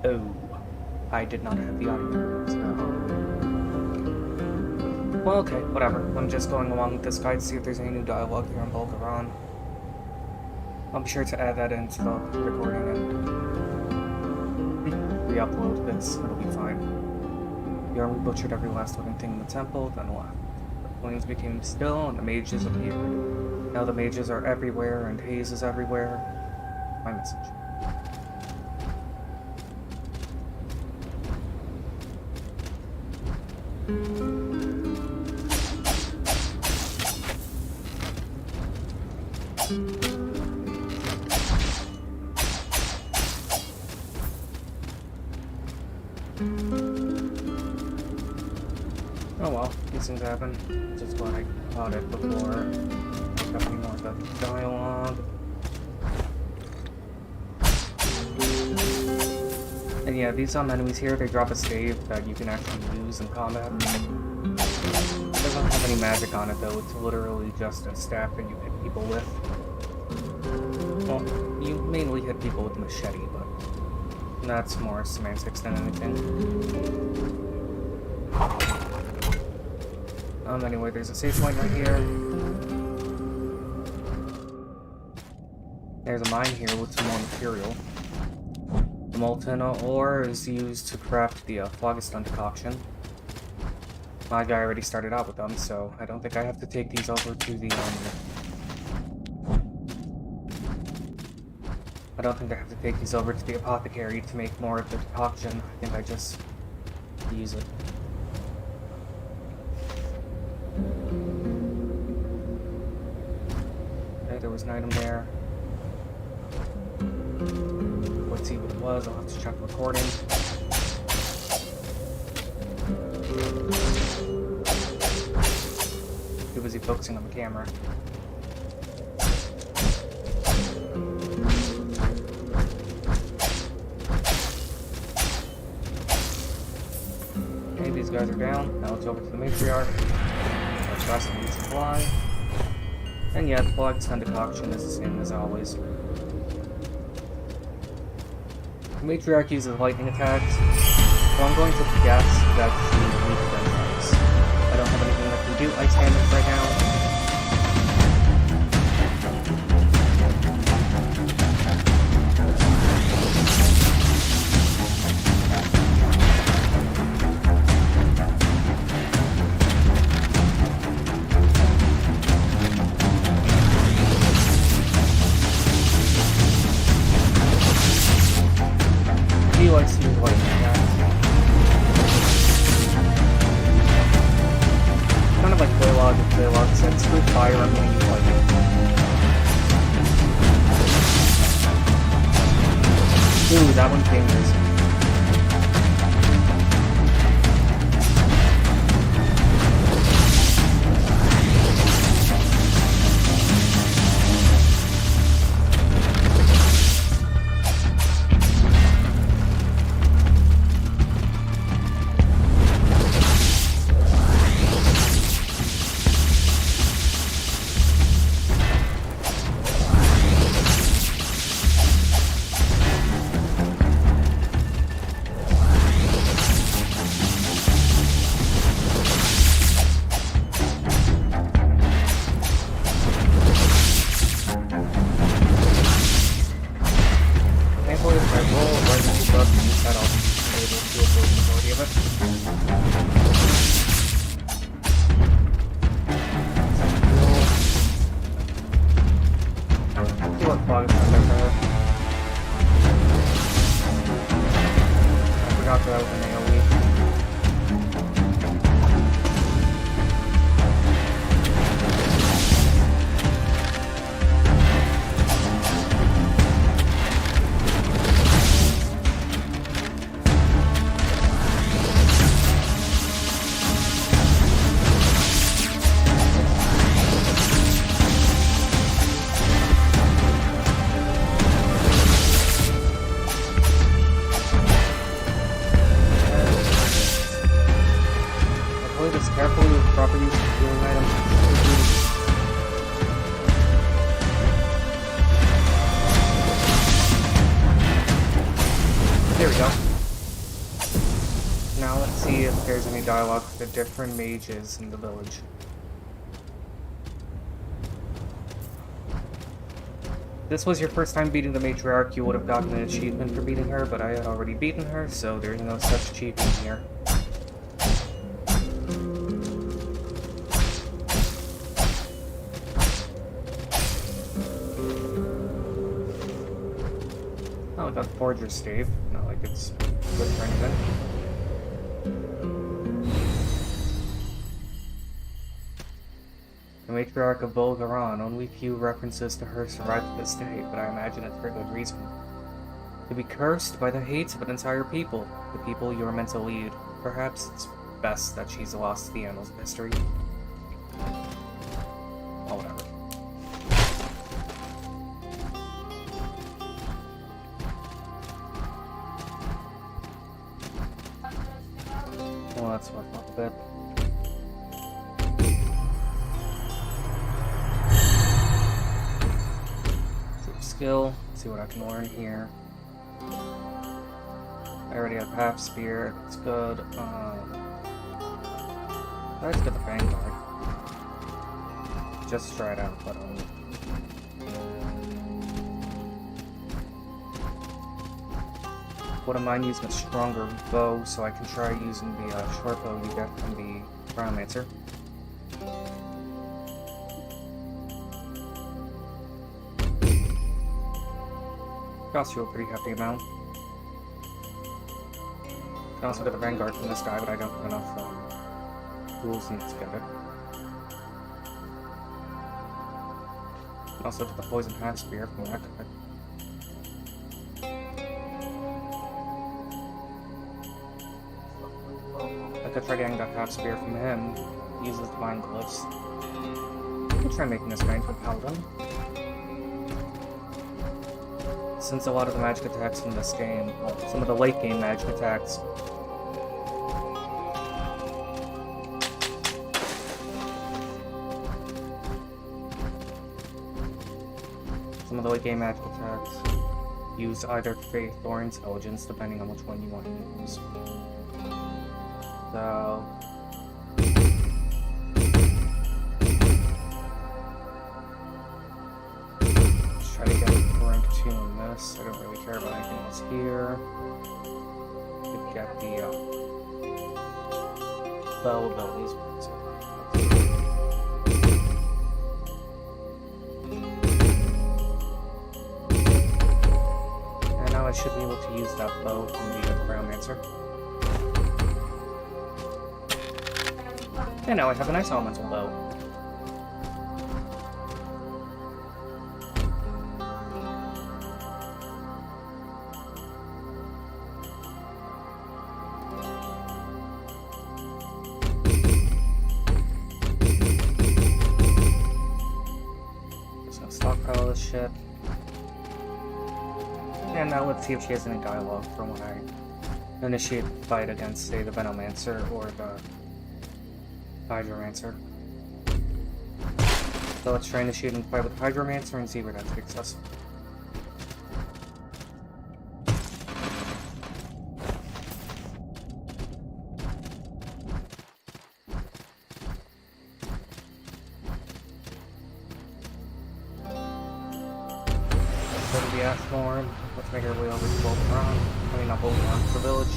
Oh, I did not have the audio. Well, okay, whatever. I'm just going along with this guide to see if there's any new dialogue here in Bulgaron. I'll be sure to add that into the recording and re-upload this. It'll be fine. The army butchered every last living thing in the temple, then left. The flames became still and the mages appeared. Now the mages are everywhere and haze is everywhere. My message. Oh well, these things happen. Just glad I caught it before I got any more of the dialogue. And yeah, these enemies here, they drop a stave that you can actually use in combat. It doesn't have any magic on it though, it's literally just a staff that you hit people with. Well, you mainly hit people with a machete, but that's more semantics than anything. Anyway, there's a save point right here. There's a mine here with some more material. The molten ore is used to craft the phlogiston decoction. My guy already started out with them, so I don't think I have to take these over to the, I don't think I have to take these over to the apothecary to make more of the decoction. I think I just use it. Okay, there was an item there. Let's see what it was. I'll have to check the recording. Too busy focusing on the camera. Okay, these guys are down. Now let's over to the matriarch. Let's try some meat supply. And yeah, the phlogiston decoction is the same as always. The matriarch uses lightning attacks, so I'm going to guess that she needs them ice. I don't have anything that can do ice damage right now. Since with fire, I'm gonna use lightning. Ooh, that one came easy. Dialogue with the different mages in the village. If this was your first time beating the matriarch, you would have gotten an achievement for beating her, but I had already beaten her, so there's no such achievement here. Oh, I got Forger's Stave. Not like it's good for anything. The matriarch of Bulgaran, only few references to her survive to this day, but I imagine it's for good reason. To be cursed by the hate of an entire people, the people you are meant to lead. Perhaps it's best that she's lost to the annals of history. Oh, whatever. Well, that's worth a bit. Skill, see what I can learn here. I already have half spear, that's good. Let's get the Vanguard. Just try it out, but wouldn't mind using a stronger bow, so I can try using the short bow you get from the Cryomancer. Cost you a pretty hefty amount. Can also get the Vanguard from this guy, but I don't have enough tools needed to get it. Can also get the Poison Half Spear from that guy. I could try getting that Half Spear from him. He uses Divine Glyphs. I could try making this range with Paladin. Since a lot of the magic attacks in this game, well, some of the late game magic attacks, use either Faith or Intelligence, depending on which one you want to use. So let's try to get rank 2 in this. I don't really care about anything else here. Could get the spell abilities. And now I should be able to use that bow from the Cryomancer. And now I have a nice elemental bow. shit. And now let's see if she has any dialogue from when I initiate the fight against, say, the Venomancer or the Hydromancer. So let's try initiating the fight with the Hydromancer and see where that takes us. Go to the Ashmorn. Let's make our way over to Dolphin. I mean, not Dolphin, to the village.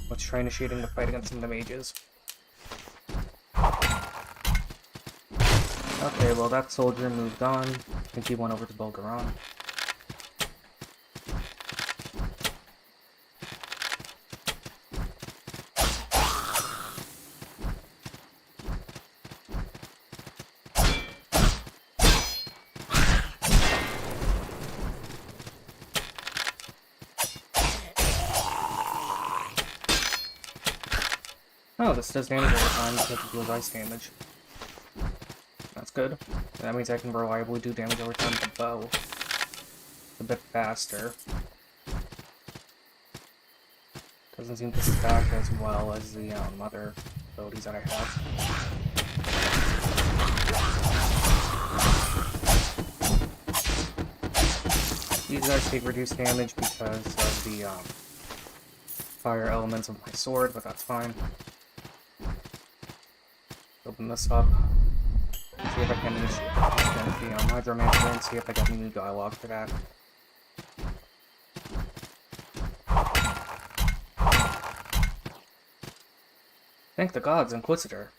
Let's try initiating the fight against some of the mages. Okay, well that soldier moved on. I think he went over to Bulgaron. Oh, this does damage every time because it deals ice damage. That's good. That means I can reliably do damage over time with the bow. A bit faster. Doesn't seem to stack as well as the other abilities that I have. These guys take reduced damage because of the fire elements of my sword, but that's fine. Open this up. See if I can initiate the Hydromancer and see if I got any new dialogue for that. Thank the gods, Inquisitor.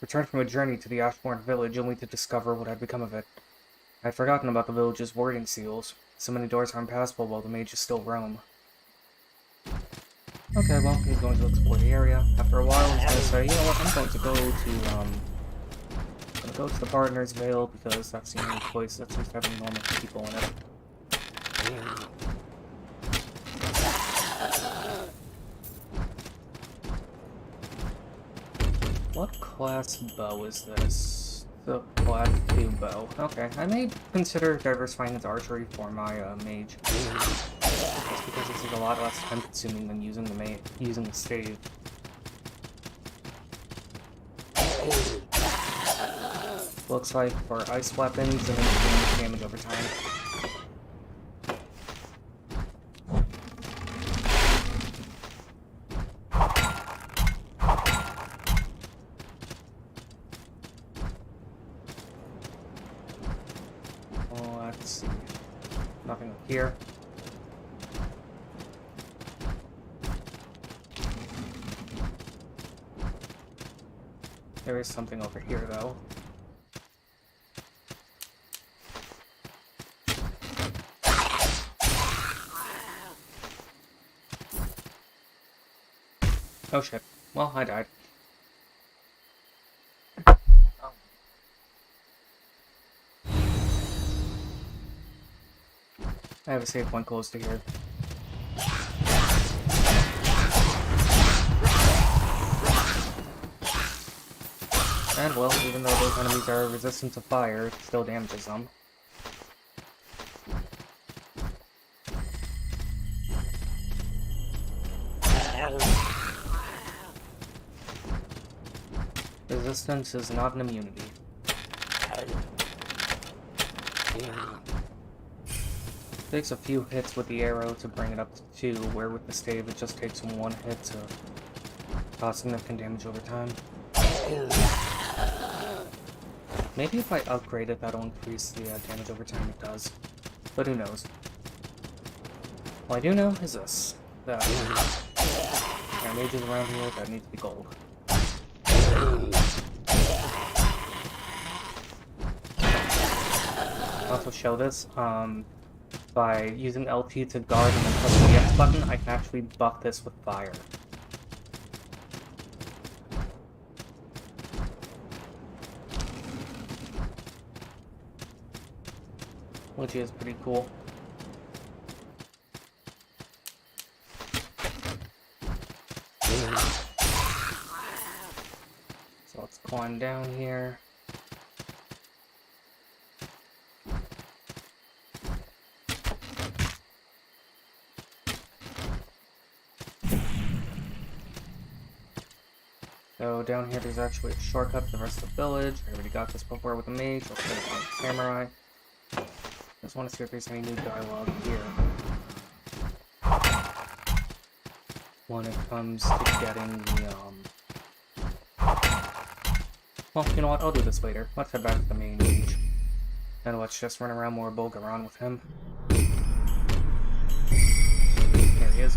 Returned from a journey to the Ashmorn village only to discover what had become of it. I had forgotten about the village's warding seals. So many doors are impassable while the mages still roam. Okay, well, he's going to explore the area. After a while, he's going to say, you know what, I'm going to go to the Partner's Vale because that's the only place that seems to have any normal people in it. What class bow is this? The class 2 bow. Okay, I may consider diversifying into archery for my mage. Just because this is a lot less time consuming than using the stave. Looks like for ice weapons and then damage over time. Let's see. Nothing up here. There is something over here, though. Oh shit. Well, I died. Oh. I have a save point close to here. And well, even though those enemies are resistant to fire, it still damages them. Resistance is not an immunity. Takes a few hits with the arrow to bring it up to 2, where with the stave it just takes 1 hit to cause significant damage over time. Maybe if I upgrade it, that'll increase the damage over time. It does. But who knows? All I do know is this. That there are mages around here that need to be gold. I'll also show this. By using LT to guard and then pressing the X button, I can actually buff this with fire. Which is pretty cool. So let's climb down here. So down here there's actually a shortcut to the rest of the village. I already got this before with the mage. Let's put it on the samurai. Just want to see if there's any new dialogue here. When it comes to getting the, well, you know what? I'll do this later. Let's head back to the main mage. And let's just run around more Bolg around with him. There he is.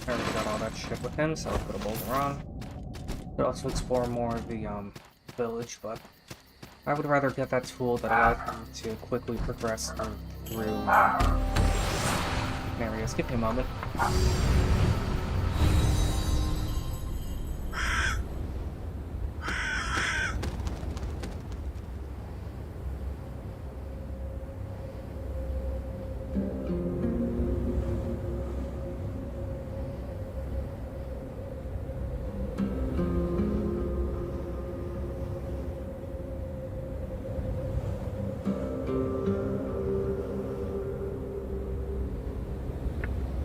I already got all that shit with him, so I'll put a Bolg around. Could also explore more of the village, but I would rather get that tool that allows me to quickly progress through areas. Give me a moment.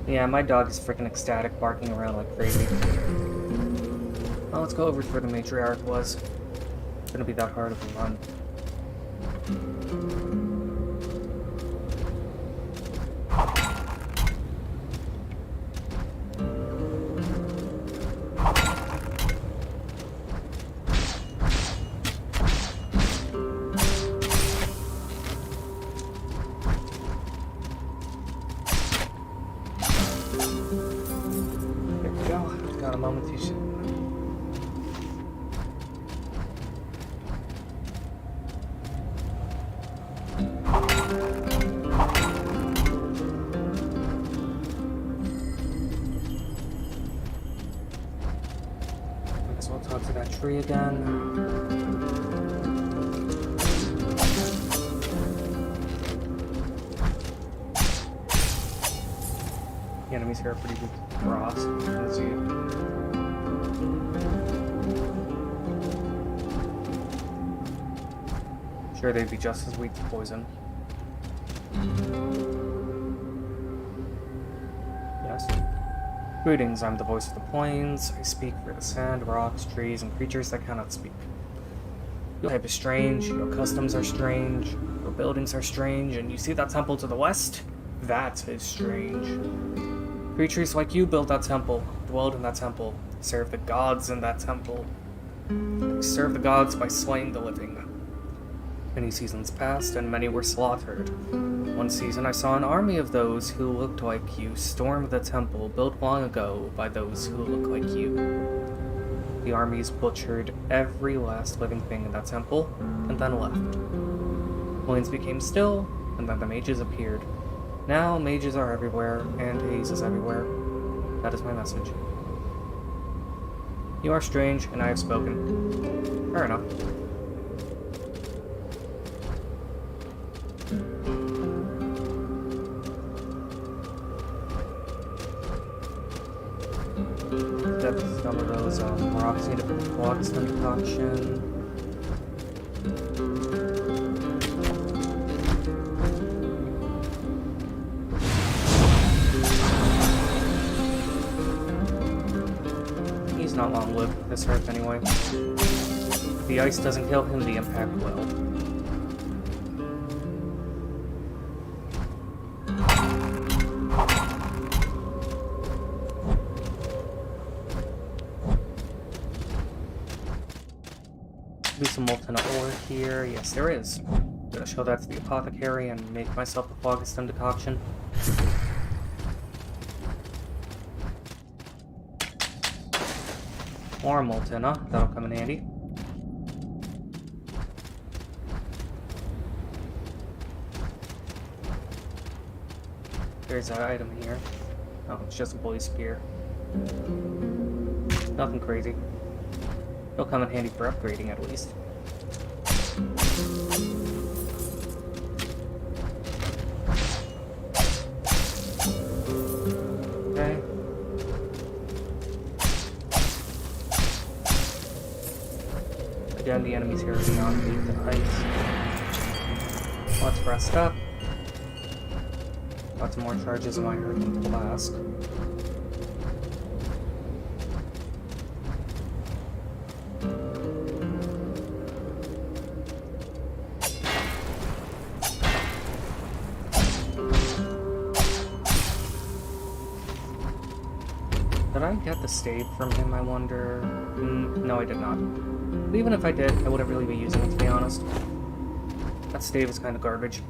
Yeah, my dog is freaking ecstatic, barking around like crazy. Well, let's go over to where the matriarch was. It's gonna be that hard of a run. Again. The enemies here are pretty weak to frost, you can see. Sure, they'd be just as weak to poison. Yes. Greetings, I'm the voice of the plains. I speak for the sand, rocks, trees, and creatures that cannot speak. Your type is strange, your customs are strange, your buildings are strange, and you see that temple to the west? That is strange. Creatures like you built that temple, dwelled in that temple, served the gods in that temple. They served the gods by slaying the living. Many seasons passed, and many were slaughtered. One season I saw an army of those who looked like you storm the temple built long ago by those who look like you. The armies butchered every last living thing in that temple, and then left. Plains became still, and then the mages appeared. Now mages are everywhere, and haze is everywhere. That is my message. You are strange, and I have spoken. Fair enough. Some of those rocks need to be flux concoction. He's not long-lived with this earth anyway. If the ice doesn't kill him, the impact will. Be some molten ore here. Yes, there is. I'm gonna show that to the apothecary and make myself a phlogiston decoction. More molten, huh? That'll come in handy. There's that item here. Oh, it's just a boy's spear. Nothing crazy. It'll come in handy for upgrading, at least. Okay. Again, the enemies here are beyond the heights. Let's rest up. Got some more charges in my Hurricane Flask. Did I get the stave from him, I wonder? No, I did not. But even if I did, I wouldn't really be using it, to be honest. That stave is kind of garbage.